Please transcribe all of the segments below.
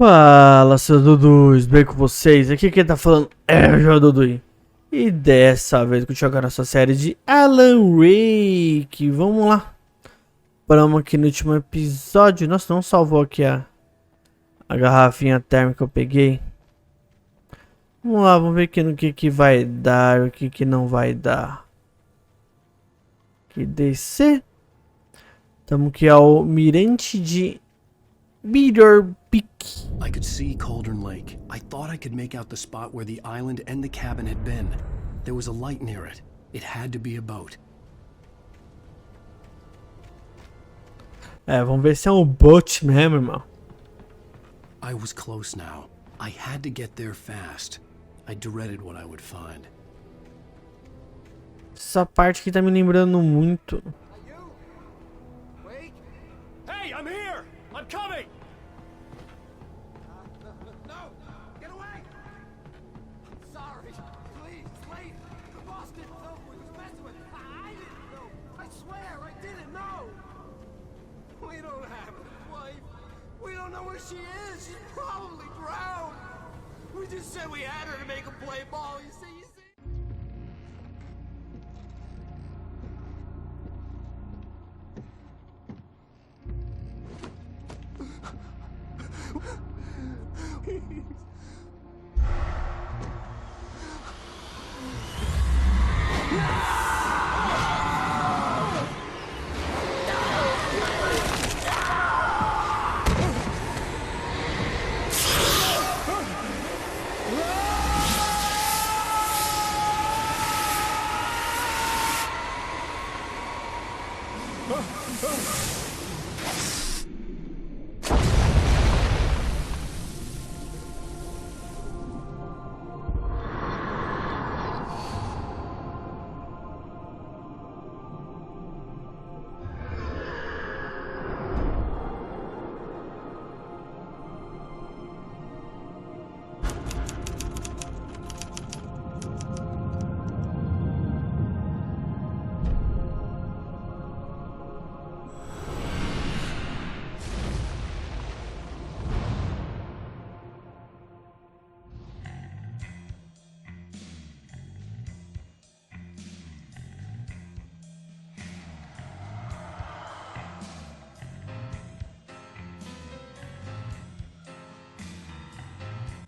Fala, seus Dudus, bem com vocês? Aqui quem tá falando é o Dudui. E dessa vez que eu jogar nossa série de Alan Wake. Vamos lá. Paramos aqui no último episódio. Nossa, não salvou aqui a garrafinha térmica que eu peguei. Vamos lá, vamos ver aqui no que vai dar, o que não vai dar. Aqui descer. Estamos aqui ao mirante de Meteor Peak. I could see Cauldron Lake. I thought I could make out the spot where the island and the cabin had been. There was a light near it. It had to be a boat. Vamos ver se é um boat mesmo, irmão. I was close now. I had to get there fast. I dreaded what I would find. Essa parte aqui tá me lembrando muito. Wake? Hey, I'm here! I'm coming! No! Get away! I'm sorry. Please, wait! The boss didn't know we was messing with it. I didn't know. I swear, I didn't know. We don't have a wife. We don't know where she is. She's probably drowned. We just said we had her to make a play ball. You see?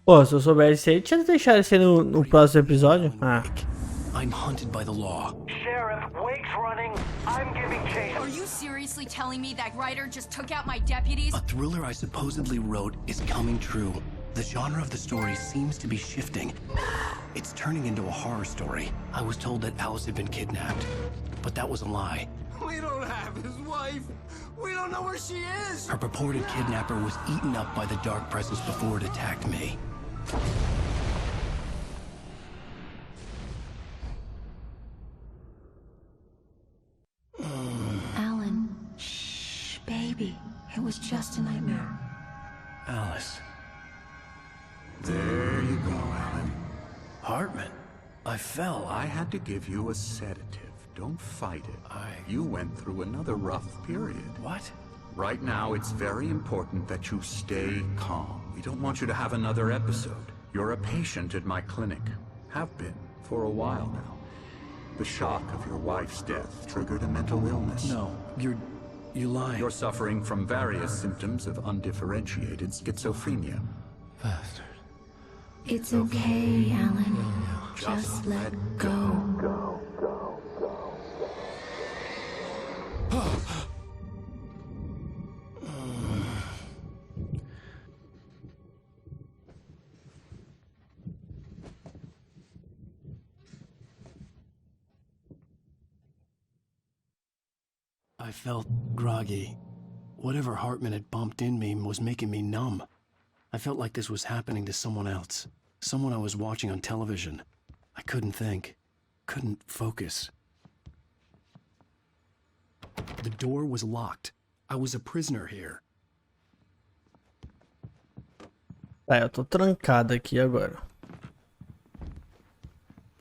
Pô, se eu soubesse aí, tinha que deixar esse aí no próximo episódio. I'm hunted by the law. Sheriff, Wake's running. I'm giving chase. Are you seriously telling me that writer just took out my deputies? A thriller I supposedly wrote is coming true. The genre of the story seems to be shifting. It's turning into a horror story. I was told that Alice had been kidnapped, but that was a lie. We don't have his wife. We don't know where she is. Her purported kidnapper was eaten up by the dark presence before it attacked me. Alan, shh, baby. It was just a nightmare. Alice. There you go, Alan. Hartman. I fell. I had to give you a sedative. Don't fight it. You went through another rough period. What? Right now, it's very important that you stay calm. We don't want you to have another episode. You're a patient at my clinic. Have been for a while now. The shock of your wife's death triggered a mental illness. No, you lied. You're suffering from various symptoms of undifferentiated schizophrenia. Bastard. It's okay, Alan. Just let go. I felt groggy. Whatever Hartman had bumped in me was making me numb. I felt like this was happening to someone else. Someone I was watching on television. I couldn't think. Couldn't focus. The door was locked. I was a prisoner here. Tá, eu tô trancado aqui agora.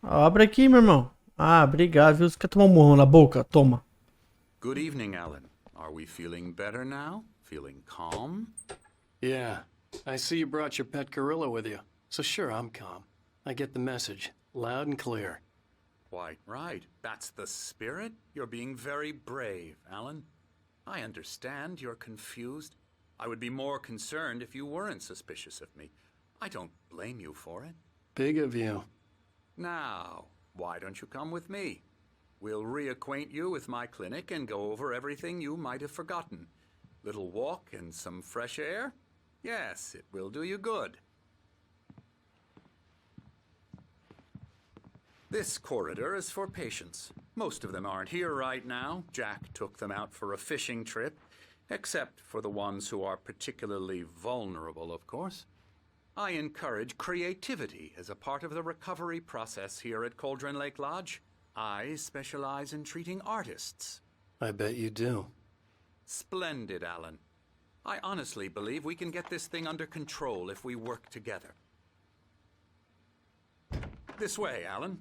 Abre aqui, meu irmão. Ah, obrigado, viu? Você quer tomar um murro na boca? Toma. Good evening, Alan. Are we feeling better now? Feeling calm? Yeah. I see you brought your pet gorilla with you. So sure, I'm calm. I get the message, loud and clear. Quite right. That's the spirit. You're being very brave, Alan. I understand you're confused. I would be more concerned if you weren't suspicious of me. I don't blame you for it. Big of you. Now, why don't you come with me? We'll reacquaint you with my clinic and go over everything you might have forgotten. Little walk and some fresh air? Yes, it will do you good. This corridor is for patients. Most of them aren't here right now. Jack took them out for a fishing trip, except for the ones who are particularly vulnerable, of course. I encourage creativity as a part of the recovery process here at Cauldron Lake Lodge. I specialize in treating artists. I bet you do. Splendid, Alan. I honestly believe we can get this thing under control if we work together. This way, Alan.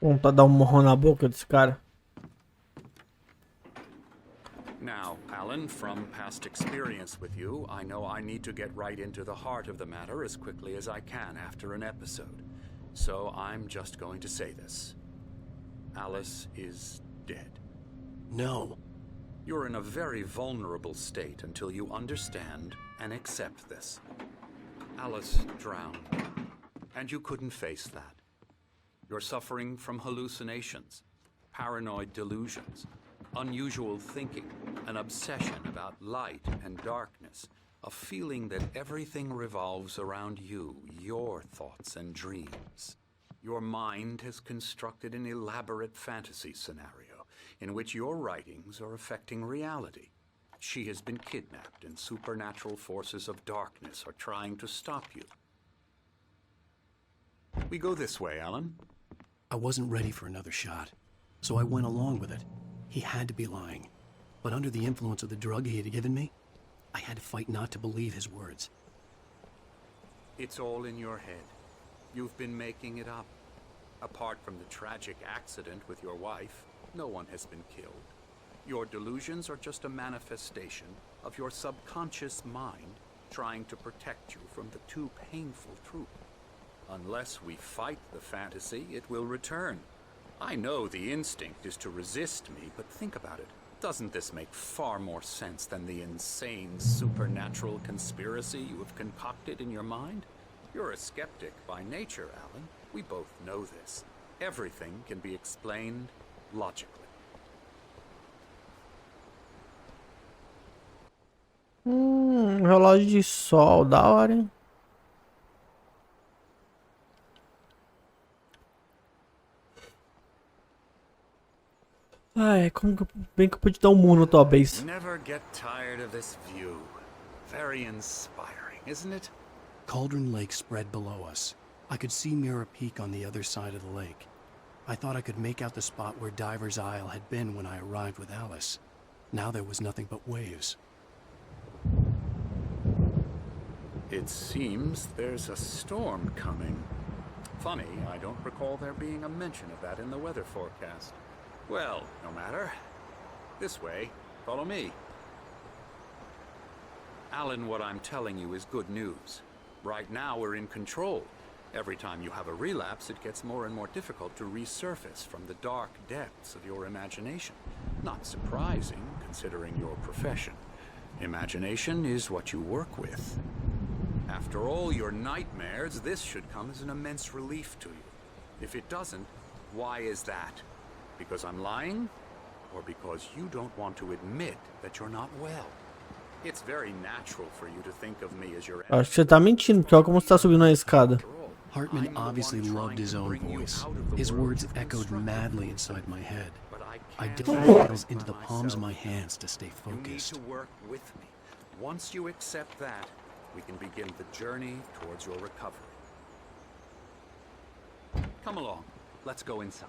Vontade de dar um morrão na boca desse cara. Now, Alan, from past experience with you, I know I need to get right into the heart of the matter as quickly as I can after an episode. So I'm just going to say this. Alice is dead. No. You're in a very vulnerable state until you understand and accept this. Alice drowned, and you couldn't face that. You're suffering from hallucinations, paranoid delusions, unusual thinking, an obsession about light and darkness, a feeling that everything revolves around you, your thoughts and dreams. Your mind has constructed an elaborate fantasy scenario in which your writings are affecting reality. She has been kidnapped and supernatural forces of darkness are trying to stop you. We go this way, Alan. I wasn't ready for another shot, so I went along with it. He had to be lying. But under the influence of the drug he had given me, I had to fight not to believe his words. It's all in your head. You've been making it up. Apart from the tragic accident with your wife, no one has been killed. Your delusions are just a manifestation of your subconscious mind trying to protect you from the too painful truth. Unless we fight the fantasy, it will return. I know the instinct is to resist me, but think about it. Doesn't this make far more sense than the insane supernatural conspiracy you have concocted in your mind? You're a skeptic by nature, Alan. We both know this. Everything can be explained logically. Relógio de sol, da hora, hein? Ai, como que bem que eu pude dar um mundo talvez. Never get tired of this view. Very inspiring, isn't it? Cauldron Lake spread below us. I could see Mirror Peak on the other side of the lake. I thought I could make out the spot where Diver's Isle had been when I arrived with Alice. Now there was nothing but waves. It seems there's a storm coming. Funny, I don't recall there being a mention of that in the weather forecast. Well, no matter. This way. Follow me. Alan, what I'm telling you is good news. Right now we're in control. Every time you have a relapse, it gets more and more difficult to resurface from the dark depths of your imagination. Not surprising, considering your profession. Imagination is what you work with. After all your nightmares, this should come as an immense relief to you. If it doesn't, why is that? Because I'm lying? Or because you don't want to admit that you're not well? It's very natural for you to think of me as your... Acho que você tá mentindo, porque olha como você tá subindo a escada. Hartman obviously loved his own voice. His words echoed madly inside my head. I dipped my nails into the palms of my hands to stay You need focused. to work with me. Once you accept that, we can begin the journey towards your recovery. Come along. Let's go inside.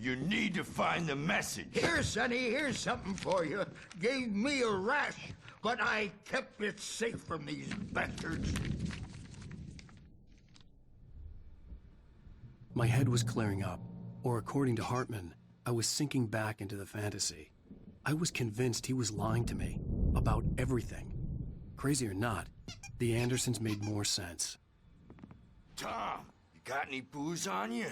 You need to find the message. Here, Sonny, here's something for you. Gave me a rash, but I kept it safe from these bastards. My head was clearing up, or according to Hartman, I was sinking back into the fantasy. I was convinced he was lying to me about everything. Crazy or not, the Andersons made more sense. Tom, you got any booze on you?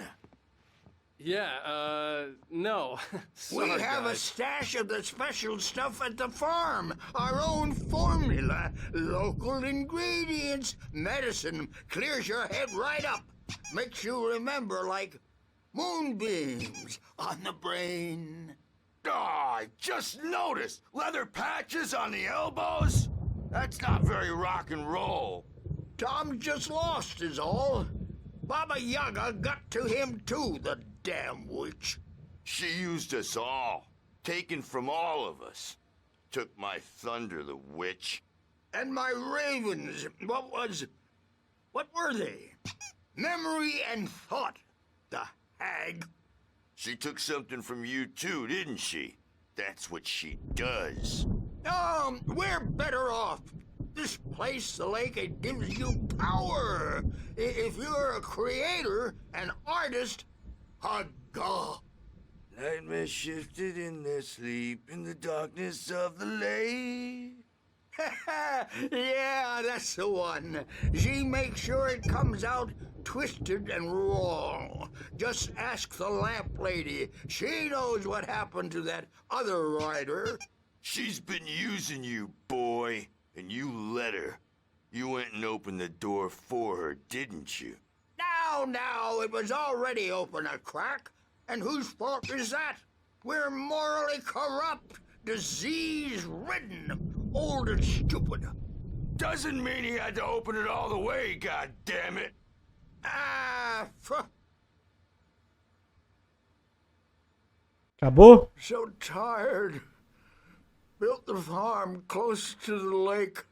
Yeah, no. We Sorry, have a guys. stash of the special stuff at the farm. Our own formula. Local ingredients. Medicine clears your head right up. Makes you remember like moonbeams on the brain. Oh, I just noticed. Leather patches on the elbows? That's not very rock and roll. Tom just lost is all. Baba Yaga got to him too, the damn witch. She used us all. Taken from all of us. Took my thunder, the witch. And my ravens, what were they? Memory and thought, the hag. She took something from you too, didn't she? That's what she does. We're better off. This place, the lake, it gives you power. If you're a creator, an artist, a god. Nightmares shifted in their sleep in the darkness of the lake. Yeah, that's the one. She makes sure it comes out twisted and wrong. Just ask the lamp lady. She knows what happened to that other writer. She's been using you, boy, and you let her. You went and opened the door for her, didn't you? Now, it was already open a crack. And whose fault is that? We're morally corrupt, disease-ridden, old and stupid. Doesn't mean he had to open it all the way, God damn it. Acabou? So tired. Built the farm close to the lake.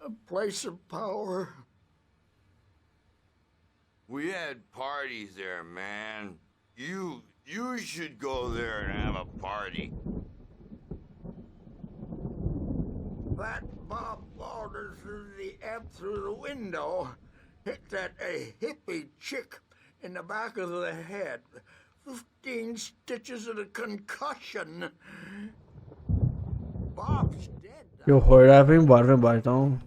A place of power. We had parties there, man. You should go there and have a party. That Bob Balder threw the amp through the window. Hit that hippie chick in the back of the head. 15 stitches and a concussion. Bob's dead. Que horror. Ah, vai embora. Então,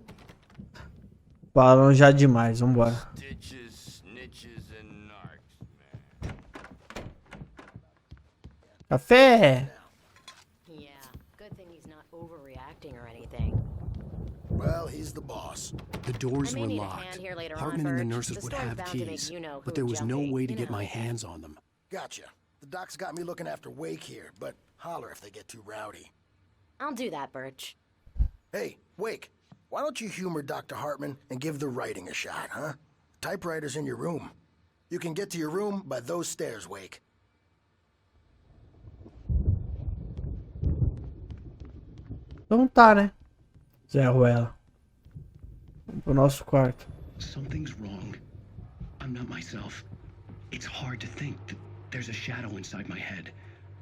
falam já demais. Vambora. Stitches, snitches, and narcs, man. Café! Yeah, good thing he's not overreacting or anything. Well, he's the boss. The doors I may were need a locked. hand here later on, Hartman and the Birch. nurses The would store's have bound to make keys, you know but who there was no jumpy, way to you get know. my hands on them. Gotcha. The doc's got me looking after Wake here, but holler if they get too rowdy. I'll do that, Birch. Hey, Wake, why don't you humor Dr. Hartman and give the writing a shot, huh? Typewriter's in your room. You can get to your room by those stairs, Wake. Então tá, né? Zé Ruela. Vamos pro nosso quarto. Something's wrong. I'm not myself. It's hard to think that there's a shadow inside my head.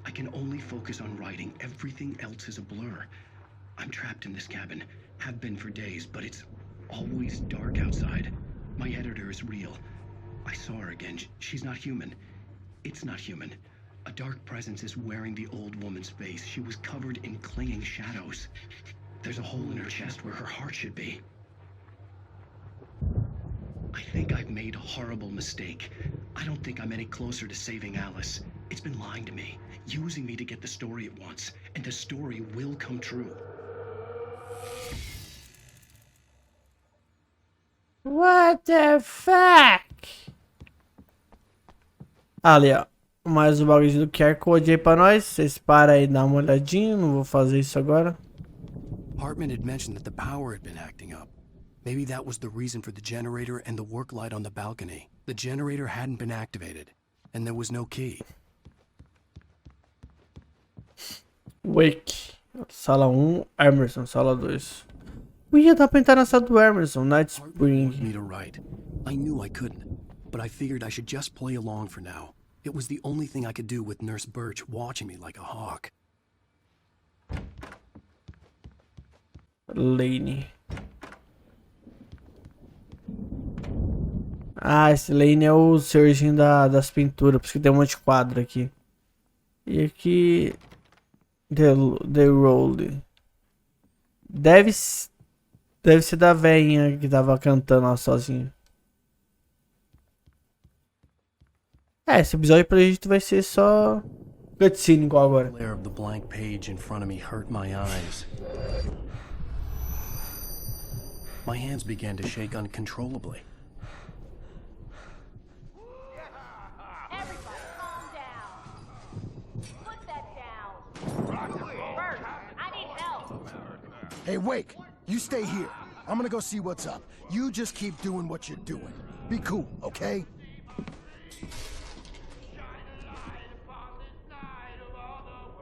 I can only focus on writing. Everything else is a blur. I'm trapped in this cabin. Have been for days, but it's always dark outside. My editor is real. I saw her again. She's not human. It's not human. A dark presence is wearing the old woman's face. She was covered in clinging shadows. There's a hole in her chest where her heart should be. I think I've made a horrible mistake. I don't think I'm any closer to saving Alice. It's been lying to me, using me to get the story it wants, and the story will come true. What the fuck? Ali, ó. Mais um bagulho do QR Code aí pra nós. Vocês param aí e dá uma olhadinha. Não vou fazer isso agora. Hartman had mentioned that the power had been acting up. Maybe that was the reason for the generator and the work light on the balcony. The generator hadn't been activated, and there was no key. Wake. Sala 1, Emerson. Sala 2. Ia dar pra entrar na sala do Emerson. Night Hartman wanted Spring. me to write. I knew I couldn't, but I figured I should just play along for now. It was the only thing I could do with Nurse Birch watching me like a hawk. Lane. Ah, esse Lane é o surgeon das pinturas, por isso que tem um monte de quadro aqui. E aqui... The Roll. Deve ser da velhinha que tava cantando lá sozinha. É, esse episódio pra gente vai ser só... cutscene igual agora. The glare of the blank page in front of me hurt my eyes. My hands began to shake uncontrollably. Everybody, calm down. Put that down. Bert, I need help. Hey, Wake, you stay here. I'm gonna go see what's up. You just keep doing what you're doing. Be cool, okay?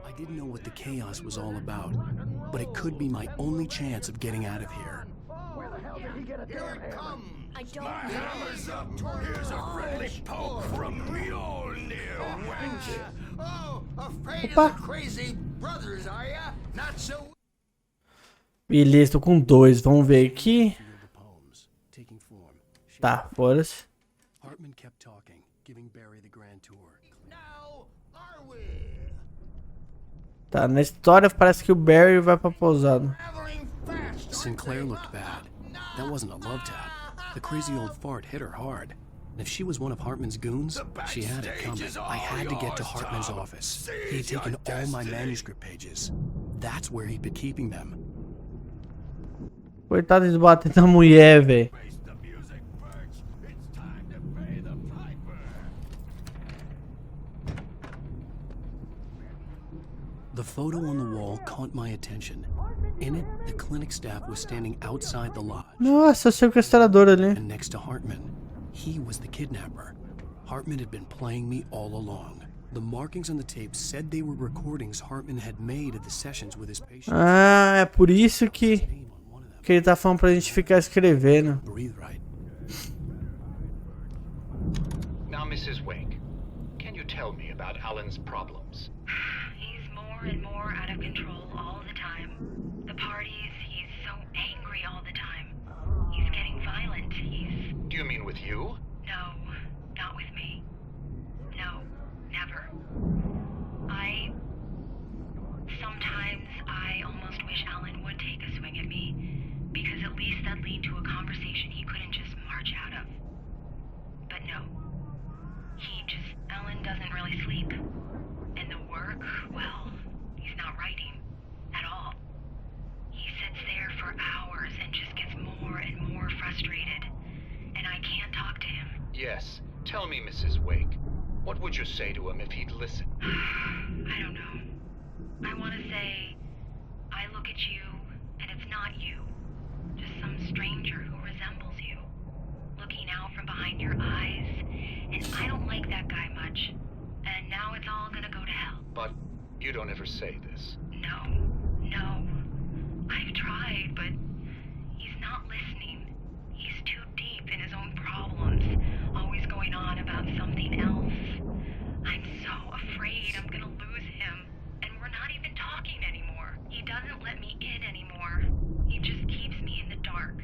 I didn't know what the chaos was all about, but it could be my only chance of getting out of here. Here it comes. I don't My know. hammer's up. Here's a friendly poke from Mjolnir, wench. Oh, afraid Opa. of the crazy brothers, are ya? Not so... Beleza, tô com 2. Vamos ver aqui. Tá, fora-se. Hartman kept talking, giving Barry the grand tour. Now, are we? Tá, na história parece que o Barry vai pra pousada. Traveling fast. Sinclair looked bad. That wasn't a love tap. The crazy old fart hit her hard. And if she was one of Hartman's goons, she had it coming. I had to get to Hartman's office. He had taken all my manuscript pages. That's where he'd been keeping them. Coitado de bater na mulher, velho. Face the music, Birch. It's time to pay the piper. The photo on the wall caught my attention. In it, the clinic staff was standing outside the lodge. Nossa, o sequestrador ali. And next to Hartman, he was the kidnapper. Hartman had been playing me all along. The markings on the tape said they were recordings Hartman had made at the sessions with his patients. Ah, é por isso que ele tá falando pra gente ficar escrevendo. Breathe right. Now, Mrs. Wake, can you tell me about Alan's problems? He's more and more out of control all the time. The parties, he's so angry all the time. He's getting violent. Do you mean with you? No, not with me. No, never. Sometimes I almost wish Alan would take a swing at me, because at least that'd lead to a conversation he couldn't just march out of. But no. Alan doesn't really sleep. And the work, well, he's not writing at all. He sits there for hours and just gets more and more frustrated. And I can't talk to him. Yes. Tell me, Mrs. Wake, what would you say to him if he'd listen? I don't know. I want to say, I look at you, and it's not you. Just some stranger who resembles you. Looking out from behind your eyes. And I don't like that guy much. And now it's all gonna go to hell. But you don't ever say this. No. I've tried, but he's not listening. He's too deep in his own problems, always going on about something else. I'm so afraid I'm gonna lose him, and we're not even talking anymore. He doesn't let me in anymore. He just keeps me in the dark.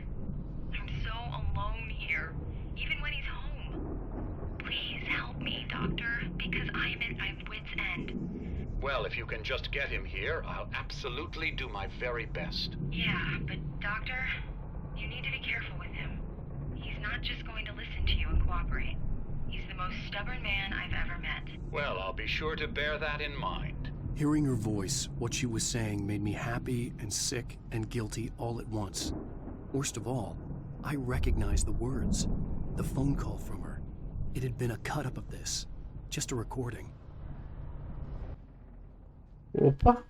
I'm so alone here, even when he's home. Please help me, Doctor, because I'm at my wit's end. Well, if you can just get him here, I'll absolutely do my very best. Yeah, but Doctor, you need to be careful with him. He's not just going to listen to you and cooperate. He's the most stubborn man I've ever met. Well, I'll be sure to bear that in mind. Hearing her voice, what she was saying made me happy and sick and guilty all at once. Worst of all, I recognized the words. The phone call from her. It had been a cut-up of this. Just a recording. Opa.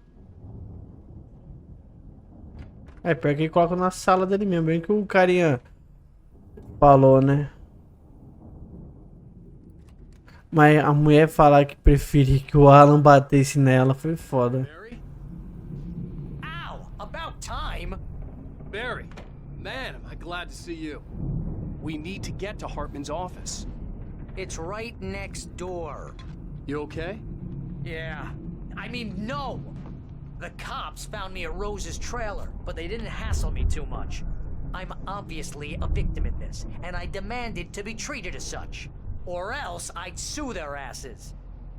É, pior que ele coloca na sala dele mesmo, bem que o carinha falou, né? Mas a mulher falar que preferia que o Alan batesse nela foi foda. Barry? Ow! About time! Barry, man, am I glad to see you. We need to get to Hartman's office. It's right next door. You okay? Yeah. I mean, no! The cops found me at Rose's trailer, but they didn't hassle me too much. I'm obviously a victim in this, and I demanded to be treated as such. Or else I'd sue their asses.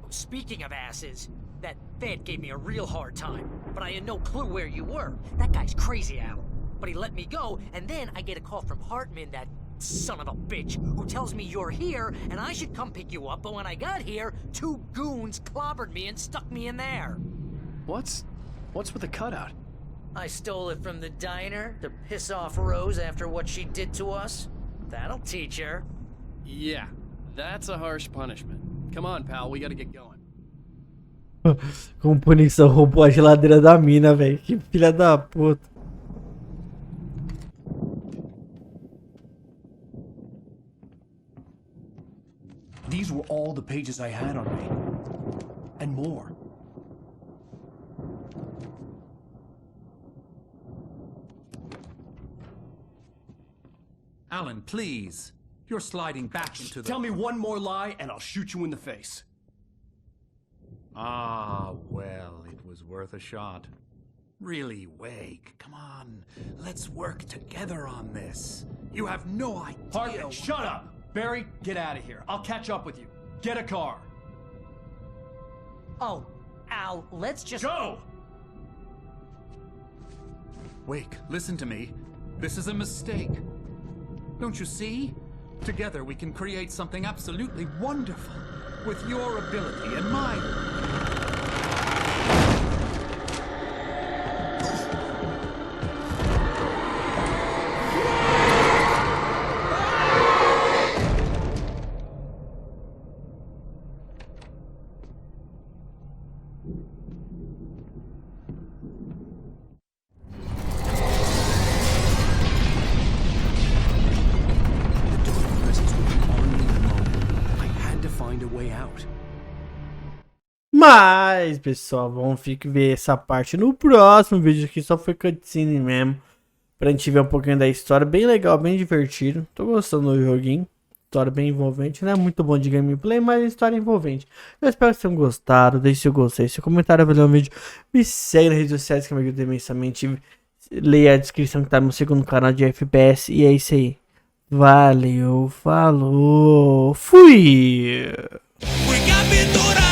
Speaking of asses, that Fed gave me a real hard time, but I had no clue where you were. That guy's crazy, Al. But he let me go, and then I get a call from Hartman, that son of a bitch, who tells me you're here, and I should come pick you up, but when I got here, 2 goons clobbered me and stuck me in there. What's with the cutout? I stole it from the diner to piss off Rose after what she did to us. That'll teach her. Yeah, that's a harsh punishment. Come on, pal, we gotta get going. Com punição, roubou a geladeira da mina, velho. Que filha da puta. These were all the pages I had on me. And more. Alan, please. You're sliding back into the... Tell me one more lie and I'll shoot you in the face. Ah, well, it was worth a shot. Really, Wake, come on. Let's work together on this. You have no idea... Hartman, shut up! Barry, get out of here. I'll catch up with you. Get a car. Oh, Al, let's just... Go! Wake, listen to me. This is a mistake. Don't you see? Together we can create something absolutely wonderful. With your ability and mine. Mas, pessoal, vamos ver essa parte no próximo vídeo. Aqui só foi cutscene mesmo, pra gente ver um pouquinho da história. Bem legal, bem divertido. Tô gostando do joguinho. História bem envolvente. Não é muito bom de gameplay, mas história envolvente. Eu espero que vocês tenham gostado. Deixe seu gostei, seu comentário, avaliar o vídeo. Me segue nas redes sociais que me ajuda imensamente. Leia a descrição que tá no meu segundo canal de FPS. E é isso aí. Valeu, falou, fui! Fui capturado.